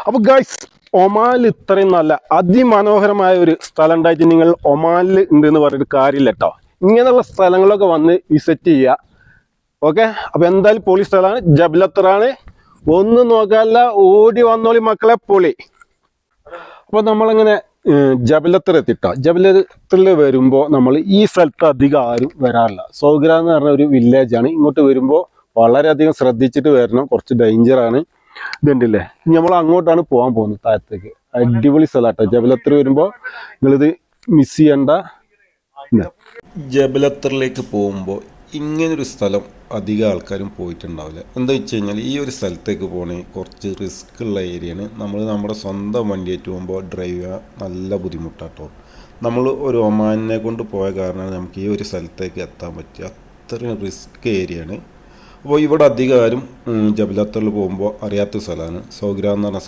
അപ്പോൾ ഗൈസ്, ഒമാനിൽ ഇത്രയും നല്ല അതിമനോഹരമായ ഒരു സ്ഥലം ഉണ്ടായിട്ട് നിങ്ങൾ ഒമാനിൽ ഉണ്ടെന്ന് പറഞ്ഞിട്ട് കാര്യമില്ല കേട്ടോ. ഇങ്ങനെയുള്ള സ്ഥലങ്ങളൊക്കെ വന്ന് വിസിറ്റ് ചെയ്യുക. ഓക്കെ, അപ്പോൾ എന്തായാലും പൊളി സ്ഥലമാണ്, ജബലത്തറാണ്. ഒന്നും നോക്കാനല്ല, ഓടി വന്നോളി മക്കളെ, പൊളി. അപ്പോൾ നമ്മളങ്ങനെ ജബലത്തർ എത്തിട്ടോ. ജബലത്തറിൽ വരുമ്പോൾ നമ്മൾ ഈ സ്ഥലത്ത് അധികം ആരും വരാറില്ല. സൗഗ്ര എന്ന് പറഞ്ഞ ഒരു വില്ലേജാണ്. ഇങ്ങോട്ട് വരുമ്പോൾ വളരെയധികം ശ്രദ്ധിച്ചിട്ട് വരണം, കുറച്ച് ഡേഞ്ചറാണ്. ഇതുണ്ടല്ലേ, നമ്മൾ അങ്ങോട്ടാണ് പോകാൻ പോകുന്നത്, താഴത്തേക്ക്. അടിപൊളി സ്ഥലമാട്ടോ ജബലത്തർ. വരുമ്പോൾ നിങ്ങളിത് മിസ് ചെയ്യണ്ട. ജബലത്തറിലേക്ക് പോകുമ്പോൾ ഇങ്ങനൊരു സ്ഥലം അധികം ആൾക്കാരും പോയിട്ടുണ്ടാവില്ല. എന്താ വെച്ച് കഴിഞ്ഞാൽ ഈ ഒരു സ്ഥലത്തേക്ക് പോകണേ കുറച്ച് റിസ്ക് ഉള്ള ഏരിയയാണ്. നമ്മുടെ സ്വന്തം വണ്ടിയായിട്ട് പോകുമ്പോൾ ഡ്രൈവ് ചെയ്യാൻ നല്ല ബുദ്ധിമുട്ടാട്ടോ. നമ്മൾ ഒരു ഒമാനിനെ കൊണ്ട് പോയ കാരണമാണ് നമുക്ക് ഈ ഒരു സ്ഥലത്തേക്ക് എത്താൻ പറ്റുക. അത്രയും റിസ്ക് ഏരിയയാണ്. അപ്പോൾ ഇവിടെ അധികം ആരും ജബലത്തറിൽ പോകുമ്പോൾ അറിയാത്ത സ്ഥലമാണ്. സൗഗ്ര എന്ന് പറഞ്ഞ